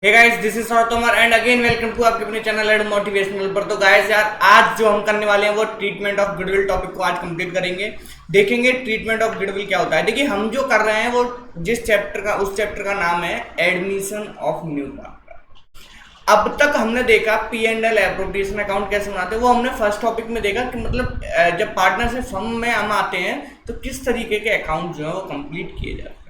Hey guys, this is Saurabh Tomar and again welcome to आपके अपने channel and motivational पर। तो गाइस यार, आज जो हम करने वाले हैं वो ट्रीटमेंट ऑफ गुडविल टॉपिक को आज कंप्लीट करेंगे। देखेंगे ट्रीटमेंट ऑफ गुडविल क्या होता है। देखिए, हम जो कर रहे हैं वो जिस चैप्टर का उस चैप्टर का नाम है एडमिशन ऑफ न्यू पार्टनर। अब तक हमने देखा P&L एप्रोप्रिएशन अकाउंट कैसे बनाते हैं, वो हमने फर्स्ट टॉपिक में देखा कि मतलब जब पार्टनरशिप फर्म में हम आते हैं तो किस तरीके के अकाउंट जो है वो कंप्लीट किए जाते हैं।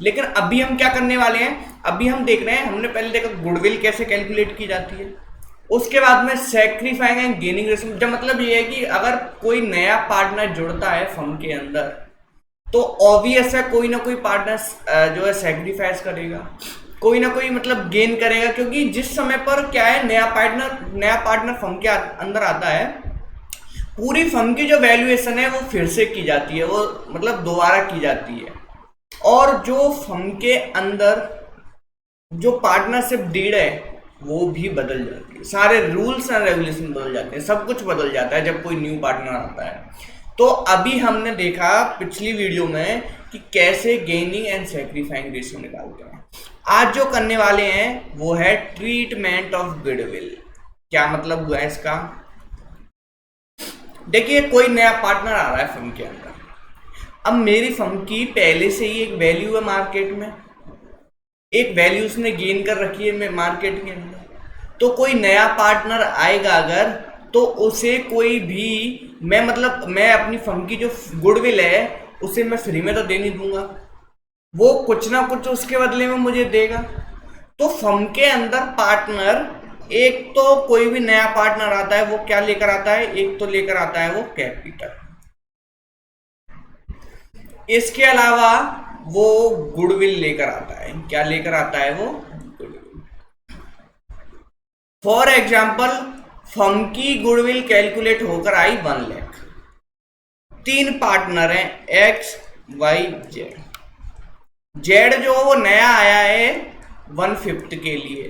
लेकिन अभी हम क्या करने वाले हैं, अभी हम देख रहे हैं, हमने पहले देखा गुडविल कैसे कैलकुलेट की जाती है, उसके बाद में सैक्रिफाइंग एंड गेनिंग रेशियो। जब मतलब ये है कि अगर कोई नया पार्टनर जुड़ता है फर्म के अंदर तो ऑब्वियस है कोई ना कोई पार्टनर जो है सैक्रिफाइस करेगा, कोई ना कोई मतलब गेन करेगा, क्योंकि जिस समय पर क्या है नया पार्टनर फर्म के अंदर आता है, पूरी फर्म की जो वैल्यूएशन है वो फिर से की जाती है, वो मतलब दोबारा की जाती है। और जो फर्म के अंदर जो पार्टनरशिप डीड है वो भी बदल जाती है, सारे रूल्स एंड रेगुलेशन बदल जाते हैं, सब कुछ बदल जाता है जब कोई न्यू पार्टनर आता है। तो अभी हमने देखा पिछली वीडियो में कि कैसे गेनिंग एंड सैक्रिफाइंग रेशियो निकालते हैं। आज जो करने वाले हैं वो है ट्रीटमेंट ऑफ गुडविल। क्या मतलब हुआ है इसका? देखिए, कोई नया पार्टनर आ रहा है फर्म के अंदर। अब मेरी फर्म की पहले से ही एक वैल्यू है मार्केट में, एक वैल्यू उसने गेन कर रखी है मार्केट के अंदर। तो कोई नया पार्टनर आएगा अगर, तो उसे कोई भी मैं अपनी फर्म की जो गुडविल है उसे मैं फ्री में तो दे नहीं दूंगा, वो कुछ ना कुछ उसके बदले में मुझे देगा। तो फर्म के अंदर पार्टनर, एक तो कोई भी नया पार्टनर आता है वो क्या लेकर आता है, एक तो लेकर आता है वो कैपिटल, इसके अलावा वो गुडविल लेकर आता है। क्या लेकर आता है वो? गुडविल। फॉर एग्जाम्पल, फर्म की गुडविल कैलकुलेट होकर आई 1 लाख। 3 पार्टनर हैं एक्स वाई जेड। जेड जो वो नया आया है 1/5 के लिए,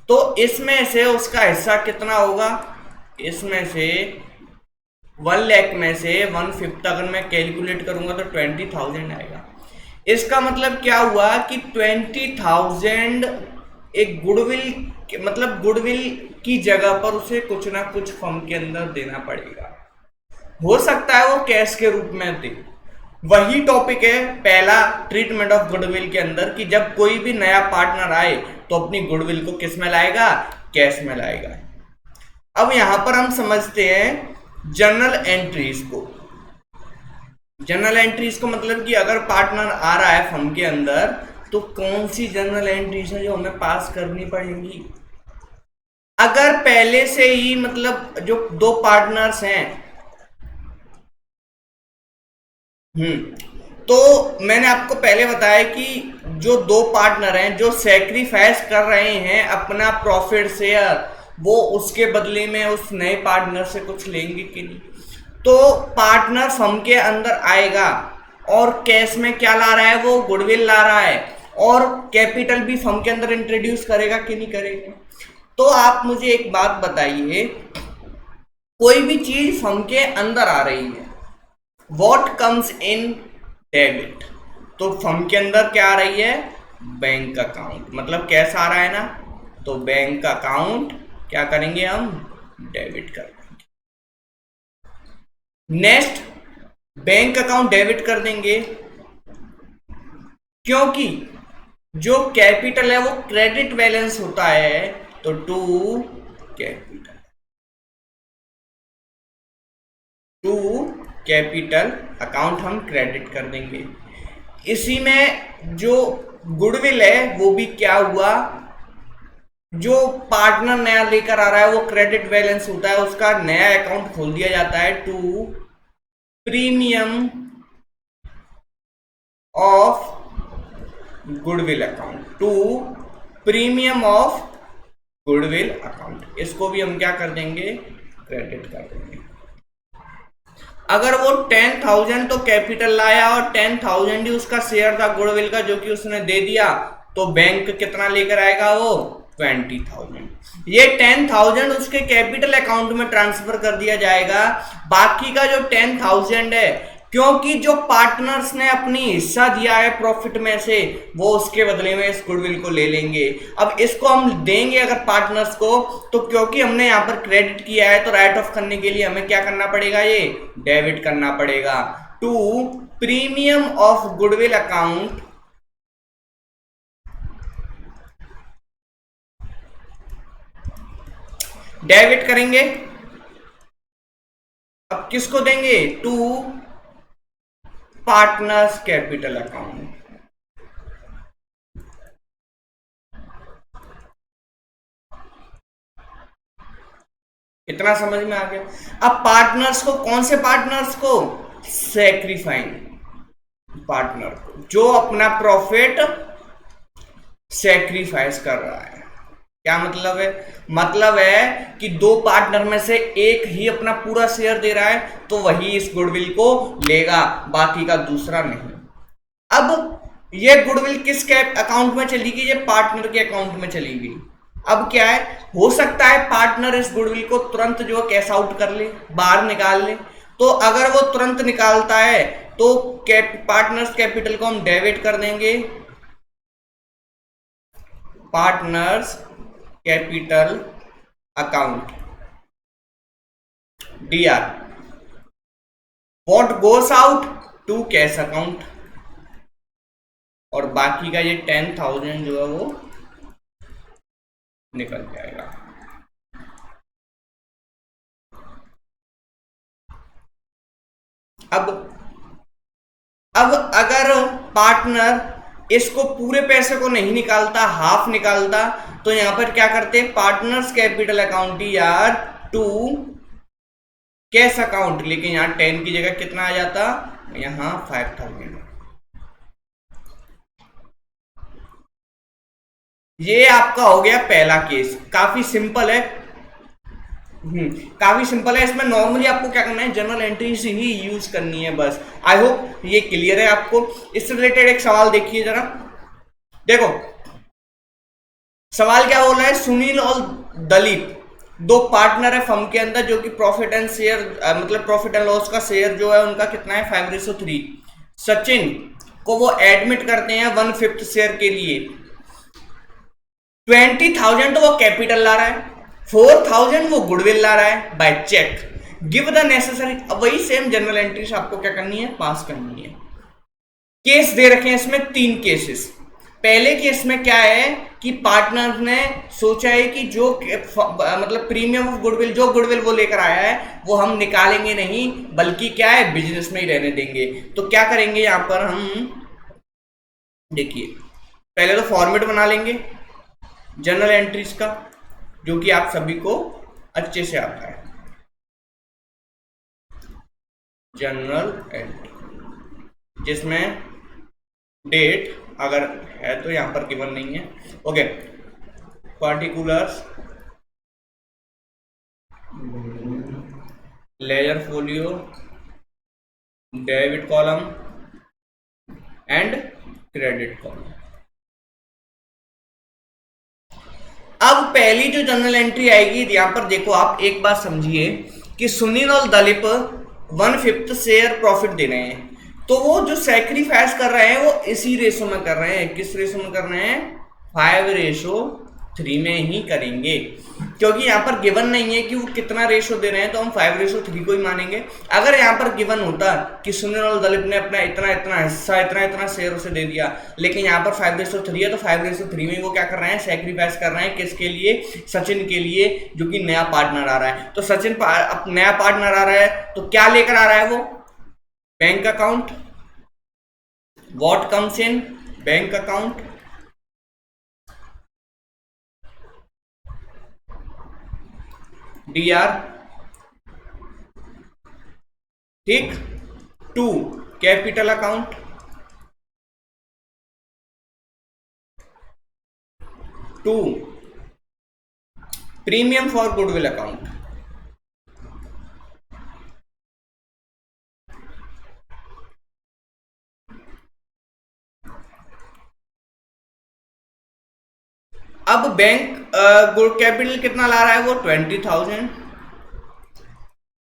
तो इसमें से उसका हिस्सा कितना होगा? इसमें से 1 लाख में से 1/5 अगर मैं कैलकुलेट करूंगा तो 20,000 आएगा। इसका मतलब क्या हुआ कि 20,000 एक गुडविल की जगह पर उसे कुछ ना कुछ फर्म के अंदर देना पड़ेगा। हो सकता है वो कैश के रूप में दे। वही टॉपिक है पहला ट्रीटमेंट ऑफ गुडविल के अंदर कि जब कोई भी नया पार्टनर आए तो अपनी गुडविल को किस में लाएगा? कैश में लाएगा। अब यहां पर हम समझते हैं जर्नल एंट्रीज को। जर्नल एंट्रीज को मतलब कि अगर पार्टनर आ रहा है फर्म के अंदर तो कौन सी जर्नल एंट्रीज है जो हमें पास करनी पड़ेंगी। अगर पहले से ही मतलब जो 2 पार्टनर्स हैं, तो मैंने आपको पहले बताया कि जो 2 पार्टनर हैं जो सैक्रिफाइस कर रहे हैं अपना प्रॉफिट शेयर, वो उसके बदले में उस नए पार्टनर से कुछ लेंगे कि नहीं। तो पार्टनर फर्म के अंदर आएगा और कैश में क्या ला रहा है? वो गुडविल ला रहा है, और कैपिटल भी फर्म के अंदर इंट्रोड्यूस करेगा कि नहीं करेगा। तो आप मुझे एक बात बताइए, कोई भी चीज फर्म के अंदर आ रही है, व्हाट कम्स इन डेबिट, तो फर्म के अंदर क्या आ रही है? Bank account. मतलब कैसा आ रहा है ना, तो बैंक अकाउंट क्या करेंगे हम? डेबिट कर देंगे। नेक्स्ट, बैंक अकाउंट डेबिट कर देंगे क्योंकि जो कैपिटल है वो क्रेडिट बैलेंस होता है, तो टू कैपिटल अकाउंट हम क्रेडिट कर देंगे। इसी में जो गुडविल है वो भी क्या हुआ, जो पार्टनर नया लेकर आ रहा है वो क्रेडिट बैलेंस होता है, उसका नया अकाउंट खोल दिया जाता है to premium of goodwill account, to premium of goodwill account. इसको भी हम क्या कर देंगे? क्रेडिट कर देंगे। अगर वो 10,000 तो कैपिटल लाया और 10,000 ही उसका शेयर था गुडविल का जो कि उसने दे दिया, तो बैंक कितना लेकर आएगा? वो 20,000। ये 10,000 उसके कैपिटल अकाउंट में ट्रांसफर कर दिया जाएगा। बाकी का जो 10,000 है क्योंकि जो पार्टनर्स ने अपनी हिस्सा दिया है प्रॉफिट में से, वो उसके बदले में इस गुडविल को ले लेंगे। अब इसको हम देंगे अगर पार्टनर्स को, तो क्योंकि हमने यहाँ पर क्रेडिट किया है तो राइट ऑफ करने के लिए हमें क्या करना पड़ेगा, ये डेबिट करना पड़ेगा to premium of goodwill account debit करेंगे। अब किसको देंगे, टू पार्टनर्स कैपिटल अकाउंट। इतना समझ में आ गया। अब पार्टनर्स को, कौन से पार्टनर्स को, सैक्रिफाइंग पार्टनर को, जो अपना प्रॉफिट सैक्रिफाइस कर रहा है। क्या मतलब है, मतलब है कि दो पार्टनर में से एक ही अपना पूरा शेयर दे रहा है तो वही इस गुडविल को लेगा, बाकी का दूसरा नहीं। अब ये गुडविल किसके अकाउंट में चली गई, ये पार्टनर के अकाउंट में चली गई। अब क्या है, हो सकता है पार्टनर इस गुडविल को तुरंत जो कैश आउट कर ले, बाहर निकाल ले। तो अगर वो तुरंत निकालता है तो पार्टनर्स कैपिटल को हम डेबिट कर देंगे, partners capital account DR, what goes out to cash account, और बाकी का ये 10,000 जो है वो निकल जाएगा। अब अगर पार्टनर इसको पूरे पैसे को नहीं निकालता, हाफ निकालता, तो यहां पर क्या करते, पार्टनर्स कैपिटल अकाउंट यार टू कैश अकाउंट, लेकिन यहां 10 की जगह कितना आ जाता, यहां 5,000। ये आपका हो गया पहला केस, काफी सिंपल है। काफी सिंपल है। इसमें नॉर्मली आपको क्या करना है, जर्नल एंट्रीज ही यूज करनी है बस। आई होप ये क्लियर है आपको। इससे रिलेटेड एक सवाल देखिए जरा, देखो सवाल क्या बोल रहा है, सुनील और दलीप दो पार्टनर है फर्म के अंदर, जो कि प्रॉफिट एंड शेयर मतलब प्रॉफिट एंड लॉस का शेयर जो है उनका कितना है, 5:3। सचिन को वो एडमिट करते हैं 1/5 शेयर के लिए। 20,000 तो वो कैपिटल ला रहा है, 4,000 वो गुडविल ला रहा है by cheque. Give the necessary, अब वही सेम जनरल एंट्रीज आपको क्या करनी है, पास करनी है। केस दे रखे हैं इसमें 3 केसेस। पहले केस में क्या है कि पार्टनर ने सोचा है कि जो मतलब प्रीमियम ऑफ गुडविल, जो गुडविल वो लेकर आया है वो हम निकालेंगे नहीं, बल्कि क्या है, बिजनेस में ही रहने देंगे। तो क्या करेंगे यहां पर हम, देखिए पहले तो फॉर्मेट बना लेंगे जनरल एंट्रीज का, जो कि आप सभी को अच्छे से आता है। जनरल एंट्री जिसमें डेट अगर है तो यहां पर गिवन नहीं है, okay. Particulars, ledger folio, debit column and credit column. अब पहली जो जनरल एंट्री आएगी, यहां पर देखो आप एक बात समझिए कि सुनील और दलीप 1/5 शेयर प्रॉफिट दे रहे हैं, तो वो जो सैक्रिफाइस कर रहे हैं वो इसी रेशो में कर रहे हैं। किस रेशो में कर रहे हैं, 5:3 में ही करेंगे, क्योंकि यहाँ पर गिवन नहीं है कि वो कितना रेशो दे रहे हैं, तो हम 5:3 को ही मानेंगे। अगर यहाँ पर गिवन होता कि सुनील और दलीप ने अपना इतना इतना हिस्सा, इतना इतना शेयर उसे दे दिया, लेकिन यहाँ पर 5:3 है, तो 5:3 में वो क्या कर रहे हैं, सैक्रिफाइस कर रहे हैं। किसके लिए, सचिन के लिए, जो कि नया पार्टनर आ रहा है। तो सचिन नया पार्टनर आ रहा है तो क्या लेकर आ रहा है वो, bank account. What comes in bank account, DR, ठीक, to capital account, to premium for goodwill account. अब बैंक कैपिटल कितना ला रहा है वो, 20,000।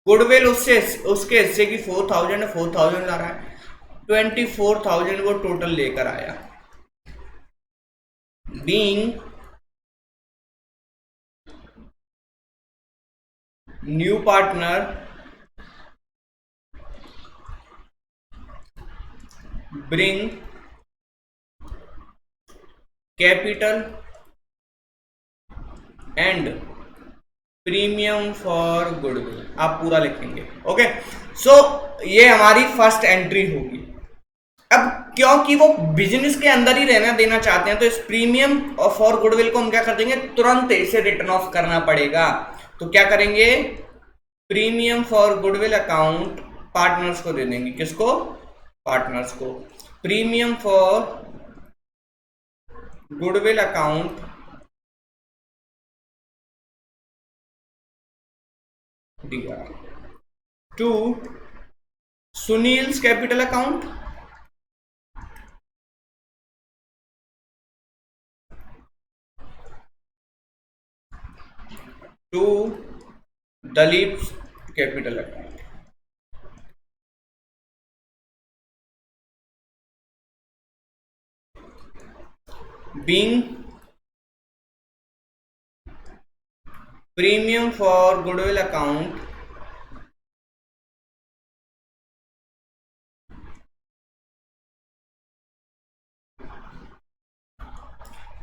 गुडविल उससे उसके हिस्से की 4000 है, 4000 ला रहा है, 24,000 वो टोटल लेकर आया। Being new partner bring capital and premium for goodwill, आप पूरा लिखेंगे। ओके, सो ये हमारी फर्स्ट एंट्री होगी। अब क्योंकि वो बिजनेस के अंदर ही रहना देना चाहते हैं, तो इस प्रीमियम फॉर गुडविल को हम क्या कर देंगे, तुरंत इसे रिटर्न ऑफ करना पड़ेगा। तो क्या करेंगे, premium for goodwill account partners को दे देंगे। किसको, पार्टनर्स को। Premium for goodwill account to Sunil's capital account to Dalip's capital account. Being premium for goodwill account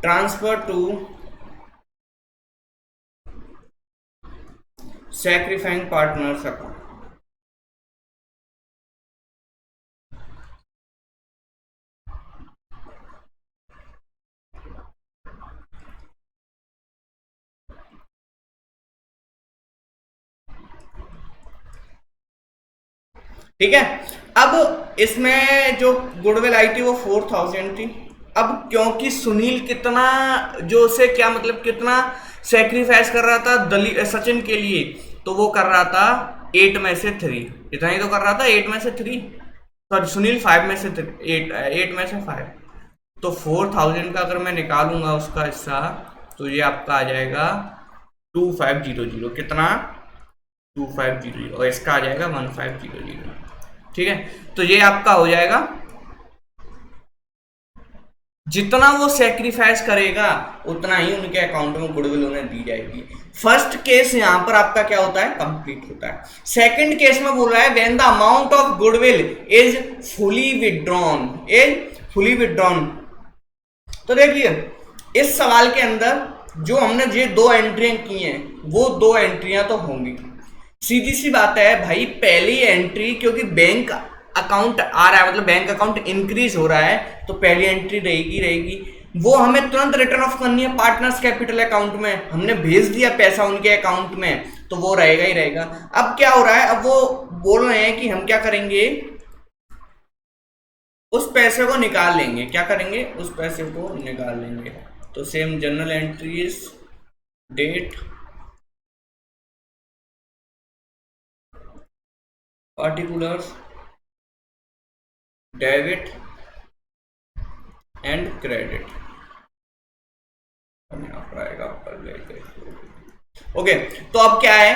transfer to sacrificing partners account. ठीक है, अब इसमें जो गुडविल आई थी वो 4000 थी। अब क्योंकि सुनील कितना, जो उसे क्या मतलब कितना सेक्रीफाइस कर रहा था सचिन के लिए, तो वो कर रहा था 8 में से 3, इतना ही तो कर रहा था, 8 में से 3, सॉरी सुनील 5 में से 8 में से 5। तो 4000 का अगर मैं निकालूंगा उसका हिस्सा, तो ये आपका आ जाएगा 2500। कितना, 2500, और इसका आ जाएगा 1500। ठीक है, तो ये आपका हो जाएगा, जितना वो सेक्रीफाइस करेगा उतना ही उनके अकाउंट में गुडविल उन्हें दी जाएगी। फर्स्ट केस यहां पर आपका क्या होता है, कंप्लीट होता है। सेकंड केस में बोल रहा है when the amount of goodwill is fully withdrawn. तो देखिए इस सवाल के अंदर जो हमने ये 2 एंट्रियां की हैं, वो 2 एंट्रियां तो होंगी। सीधी सी बात है भाई, पहली एंट्री क्योंकि बैंक अकाउंट आ रहा है, मतलब बैंक अकाउंट इंक्रीज हो रहा है, तो पहली एंट्री रहेगी वो हमें तुरंत रिटर्न ऑफ करनी है पार्टनर्स कैपिटल अकाउंट में। हमने भेज दिया पैसा उनके अकाउंट में, तो वो रहेगा ही रहेगा। अब क्या हो रहा है, अब वो बोल रहे हैं कि हम क्या करेंगे, उस पैसे को निकाल लेंगे। क्या करेंगे, उस पैसे को निकाल लेंगे। तो same journal entries, date, particulars, debit and credit okay. तो अब क्या है,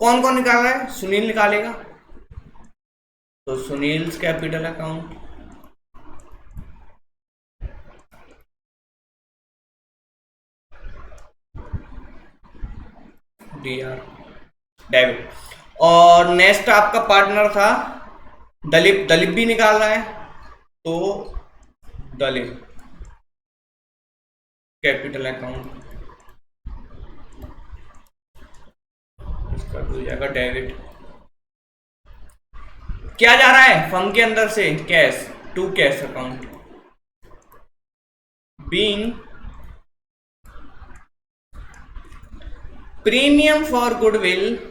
कौन कौन निकाल रहा है, सुनील निकालेगा। तो Sunil's capital account, D R debit, और नेक्स्ट आपका पार्टनर था दलीप भी निकाल रहा है, तो दलीप कैपिटल अकाउंट, इसका हो जाएगा डेबिट। क्या जा रहा है फर्म के अंदर से, cash to cash account. Being premium for goodwill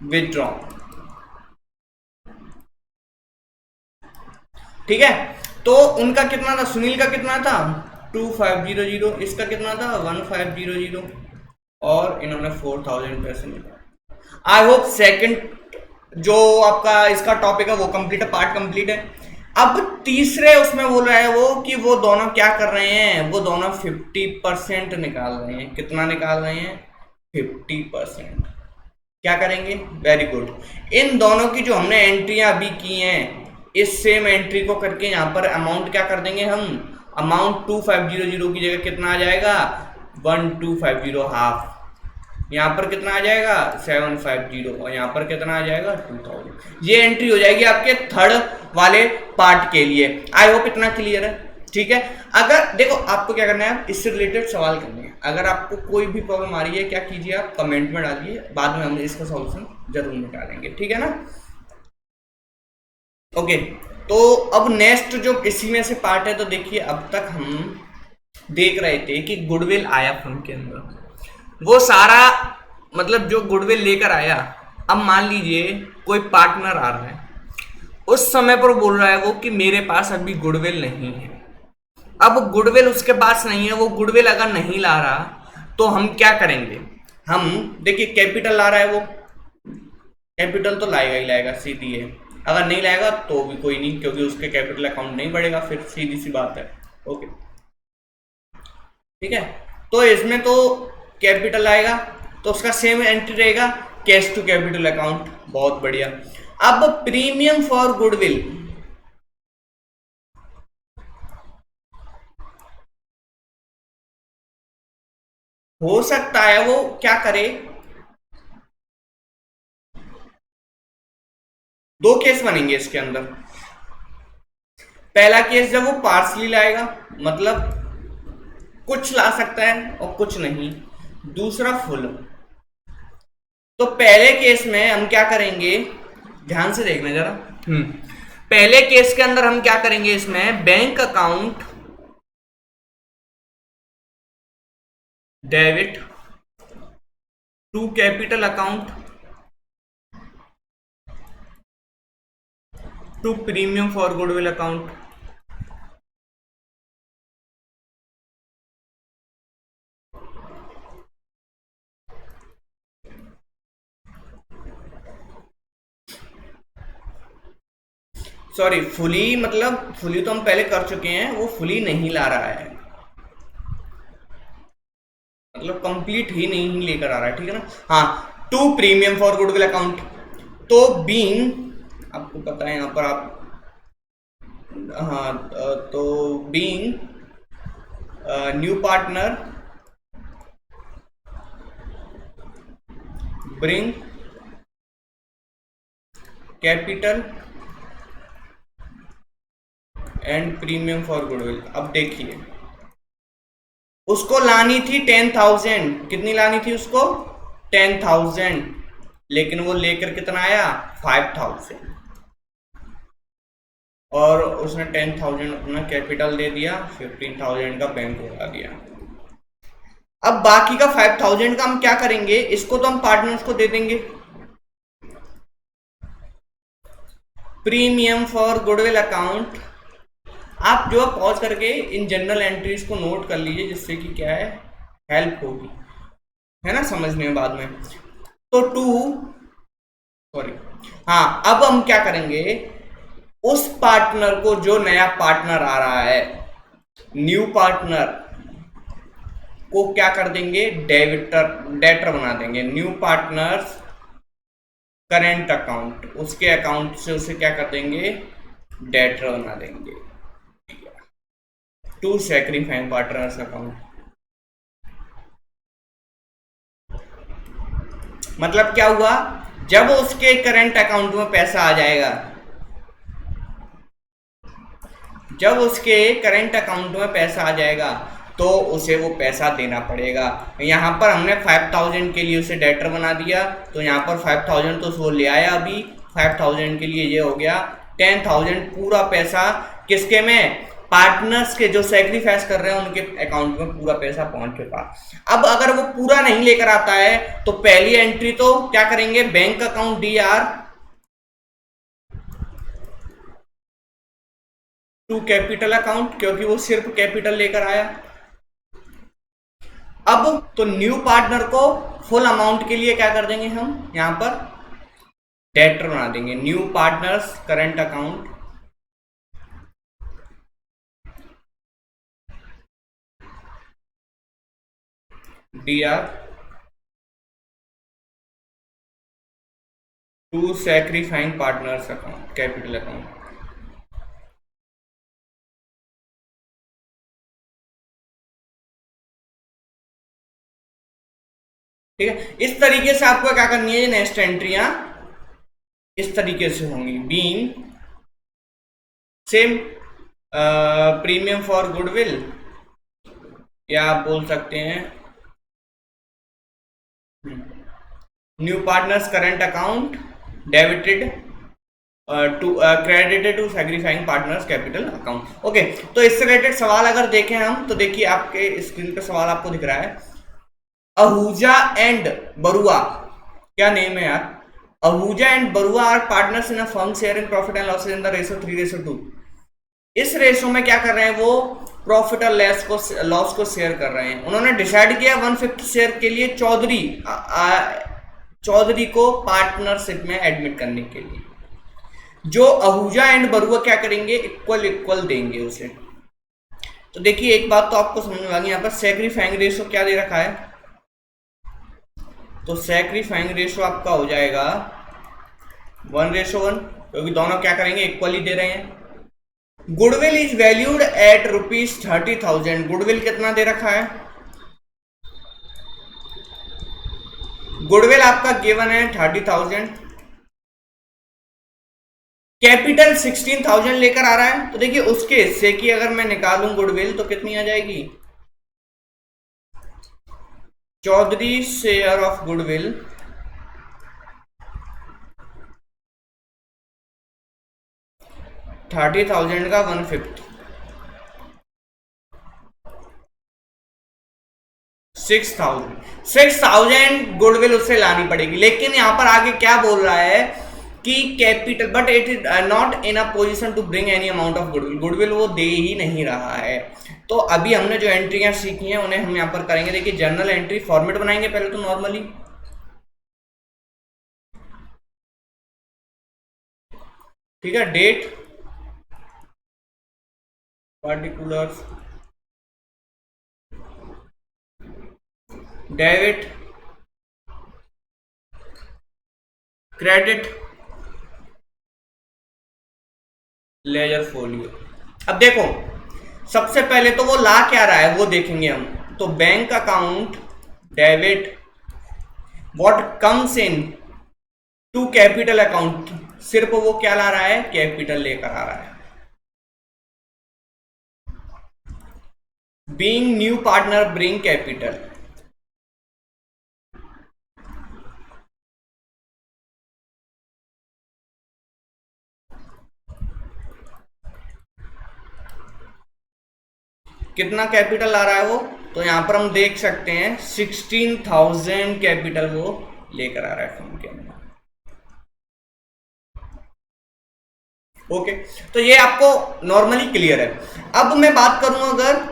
withdraw. ठीक है, तो उनका कितना था, सुनील का कितना था 2500, इसका कितना था 1500, और इन्होंने 4000 पैसे निकाले। आई होप सेकंड जो आपका इसका टॉपिक है वो कंप्लीट है, पार्ट कंप्लीट है। अब तीसरे उसमें बोल रहा है वो कि वो दोनों क्या कर रहे हैं, वो दोनों 50% निकाल रहे हैं। कितना निकाल रहे हैं? 50%। क्या करेंगे? Very good. इन दोनों की जो हमने एंट्रियां अभी की हैं, इस सेम एंट्री को करके यहाँ पर अमाउंट क्या कर देंगे हम? अमाउंट 2500 की जगह कितना आ जाएगा? 1250 हाफ। यहाँ पर कितना आ जाएगा? 750। और यहाँ पर कितना आ जाएगा? 2000। ये एंट्री हो जाएगी आपके थर्ड वाले पार्ट के लिए। आई होप इतना क्लियर है। ठीक है, अगर देखो आपको क्या करना है, आप इससे रिलेटेड सवाल करने हैं। अगर आपको कोई भी प्रॉब्लम आ रही है, क्या कीजिए, आप कमेंट में डालिए, बाद में हम इसका सॉल्यूशन जरूर निकालेंगे। ठीक है ना? ओके, तो अब नेक्स्ट जो इसी में से पार्ट है, तो देखिए अब तक हम देख रहे थे कि गुडविल आया फर्म के अंदर, वो सारा मतलब जो गुडविल लेकर आया। अब मान लीजिए कोई पार्टनर आ रहा है, उस समय पर बोल रहा है वो कि मेरे पास अभी गुडविल नहीं है। अब गुडविल उसके पास नहीं है, वो गुडविल अगर नहीं ला रहा तो हम क्या करेंगे? हम देखिए कैपिटल ला रहा है वो, कैपिटल तो लाएगा ही लाएगा, सीधी है। अगर नहीं लाएगा तो भी कोई नहीं, क्योंकि उसके कैपिटल अकाउंट नहीं बढ़ेगा, फिर सीधी सी बात है। ओके, ठीक है। तो इसमें तो कैपिटल आएगा, तो उसका सेम एंट्री रहेगा, कैश टू कैपिटल अकाउंट। बहुत बढ़िया। अब प्रीमियम फॉर गुडविल, हो सकता है वो क्या करे, दो केस बनेंगे इसके अंदर। पहला केस जब वो पार्सली लाएगा, मतलब कुछ ला सकता है और कुछ नहीं। दूसरा फुल। तो पहले केस में हम क्या करेंगे, ध्यान से देखना जरा। पहले केस के अंदर हम क्या करेंगे, इसमें bank account debit to capital account to premium for goodwill account. Sorry, fully मतलब फुली तो हम पहले कर चुके हैं, वो फुली नहीं ला रहा है, मतलब कंप्लीट ही नहीं लेकर आ रहा है। ठीक है ना? हाँ, to premium for goodwill account. तो बीइंग, आपको पता है यहाँ पर आप, हाँ, तो being new partner bring capital and premium for goodwill. अब देखिए, उसको लानी थी 10,000। कितनी लानी थी उसको? 10,000। लेकिन वो लेकर कितना आया? 5,000। और उसने 10,000 अपना कैपिटल दे दिया, 15,000 का बैंक लगा दिया। अब बाकी का 5,000 का हम क्या करेंगे, इसको तो हम पार्टनर्स को दे देंगे। प्रीमियम फॉर गुडविल अकाउंट, आप जो पॉज करके इन जनरल एंट्रीज को नोट कर लीजिए, जिससे कि क्या है, हेल्प होगी, है ना, समझने में बाद में। तो सॉरी, हाँ, अब हम क्या करेंगे, उस पार्टनर को, जो नया पार्टनर आ रहा है, न्यू पार्टनर को क्या कर देंगे, डेटर बना देंगे। न्यू पार्टनर्स करेंट अकाउंट, उसके अकाउंट से उसे क्या कर देंगे, डेटर बना देंगे टू सैक्रिफाइंग पार्टनर्स अकाउंट। मतलब क्या हुआ, जब उसके करंट अकाउंट में पैसा आ जाएगा, जब उसके करंट अकाउंट में पैसा आ जाएगा तो उसे वो पैसा देना पड़ेगा। यहाँ पर हमने 5,000 के लिए उसे डेटर बना दिया, तो यहाँ पर 5,000 तो वो ले आया, अभी 5,000 के लिए ये हो गया 10,000। पूरा पैसा किसके में, पार्टनर्स के, जो सेक्रीफाइस कर रहे हैं उनके अकाउंट में पूरा पैसा पहुंच चुका। अब अगर वो पूरा नहीं लेकर आता है तो पहली एंट्री तो क्या करेंगे, bank account DR to capital account, क्योंकि वो सिर्फ कैपिटल लेकर आया। अब तो न्यू पार्टनर को फुल अमाउंट के लिए क्या कर देंगे, हम यहां पर डेटर बना देंगे। New partners current account DR to sacrificing partners account capital account. ठीक है, इस तरीके से आपको क्या करनी है, नेक्स्ट एंट्रियां इस तरीके से होंगी। Being same premium for goodwill, या आप बोल सकते हैं new partners current account debited to credited to sacrificing partners capital account. Okay, तो इससे रिलेटेड सवाल अगर देखें हम तो देखिए आपके स्क्रीन पे सवाल आपको दिख रहा है, आहूजा एंड बरुआ, क्या नेम है यार, Ahuja and Barua are partners in a firm sharing profit and losses in the ratio 3:2। इस रेशो में क्या कर रहे हैं, वो प्रॉफिट और लॉस को शेयर कर रहे हैं। उन्होंने डिसाइड किया 1/5 शेयर के लिए चौधरी को पार्टनरशिप में एडमिट करने के लिए। जो आहूजा एंड बरुआ क्या करेंगे, इक्वल इक्वल देंगे उसे। तो देखिए एक बात तो आपको समझ में आ गई, यहाँ पर सैक्रिफाइंग रेशो क्या दे रखा है, तो सैक्रिफाइंग रेशो आपका हो जाएगा 1:1, क्योंकि दोनों क्या करेंगे, इक्वली दे रहे हैं। Goodwill is valued at ₹30,000, goodwill कितना दे रखा है, गुडविल आपका गिवन है 30,000, कैपिटल 16,000 लेकर आ रहा है। तो देखिए उसके हिस्से की अगर मैं निकालूं गुडविल तो कितनी आ जाएगी, चौधरी शेयर ऑफ गुडविल 30,000 का 1/5 6,000 गुडविल उससे लानी पड़ेगी। लेकिन यहां पर आगे क्या बोल रहा है कि capital but it is not in a position to bring any amount of goodwill, goodwill वो दे ही नहीं रहा है। तो अभी हमने जो एंट्रियां सीखी हैं उन्हें हम यहां पर करेंगे। देखिए जर्नल एंट्री फॉर्मेट बनाएंगे पहले तो नॉर्मली, ठीक है, date particulars debit credit ledger folio. अब देखो सबसे पहले तो वो ला क्या रहा है वो देखेंगे हम। तो bank account debit what comes in to capital account, सिर्फ वो क्या ला रहा है, कैपिटल लेकर आ रहा है। Being new partner bring capital, कितना कैपिटल आ रहा है वो, तो यहां पर हम देख सकते हैं 16,000 कैपिटल वो लेकर आ रहा है फर्म के अंदर। ओके, तो ये आपको नॉर्मली क्लियर है। अब मैं बात करूं अगर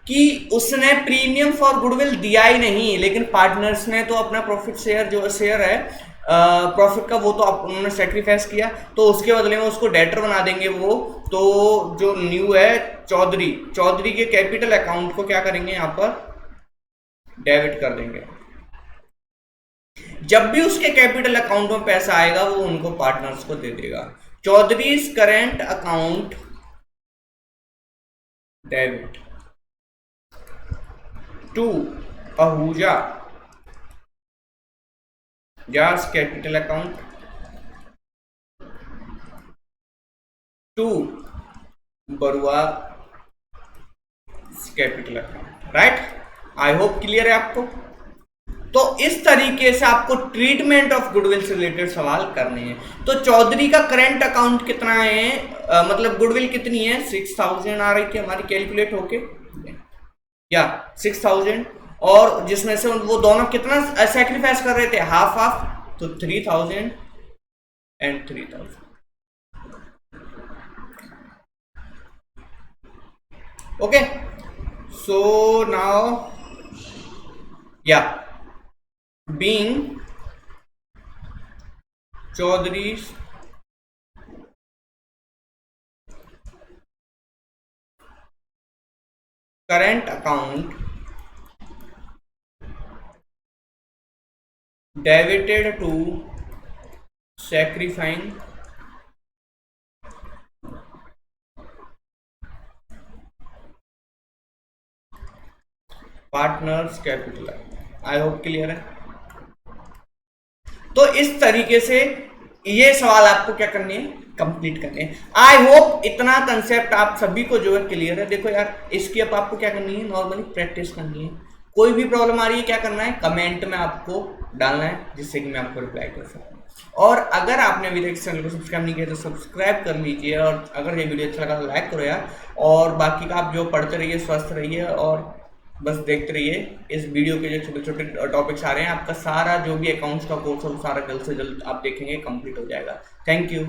कि उसने प्रीमियम फॉर गुडविल दिया ही नहीं, लेकिन पार्टनर्स ने तो अपना प्रॉफिट शेयर जो शेयर है प्रॉफिट का वो तो उन्होंने सेक्रीफाइस किया, तो उसके बदले में उसको डेटर बना देंगे वो। तो जो न्यू है चौधरी के कैपिटल अकाउंट को क्या करेंगे, यहां पर डेबिट कर देंगे। जब भी उसके कैपिटल अकाउंट में पैसा आएगा वो उनको पार्टनर्स को दे देगा। Chaudhary's current account debit to Ahuja's capital account to Barua capital account. Right, I hope clear है आपको। तो इस तरीके से आपको ट्रीटमेंट ऑफ गुडविल से रिलेटेड सवाल करने हैं। तो चौधरी का करंट अकाउंट कितना है, मतलब गुडविल कितनी है, 6,000 आ रही थी हमारी कैलकुलेट होके, या 6,000, और जिसमें से वो दोनों कितना सैक्रिफाइस कर रहे थे, हाफ हाफ, तो 3,000 एंड 3,000। ओके, सो नाउ या being Chaudhary's current account debited to sacrificing partners capital. I hope clear है। तो इस तरीके से ये सवाल आपको क्या करनी है, कंप्लीट करने हैं। आई होप इतना कंसेप्ट आप सभी को जो है क्लियर है। देखो यार, इसकी अब आपको क्या करनी है, नॉर्मली प्रैक्टिस करनी है। कोई भी प्रॉब्लम आ रही है, क्या करना है, कमेंट में आपको डालना है, जिससे कि मैं आपको रिप्लाई कर सकूं। और अगर आपने अभी तक चैनल को सब्सक्राइब नहीं किया तो सब्सक्राइब कर लीजिए, और अगर ये वीडियो अच्छा लगा तो लाइक करो यार। और बाकी का आप जो पढ़ते रहिए, स्वस्थ रहिए, और बस देखते रहिए इस वीडियो के जो छोटे छोटे टॉपिक्स आ रहे हैं। आपका सारा जो भी अकाउंट्स का कोर्स है वो सारा जल्द से जल्द आप देखेंगे कंप्लीट हो जाएगा। Thank you.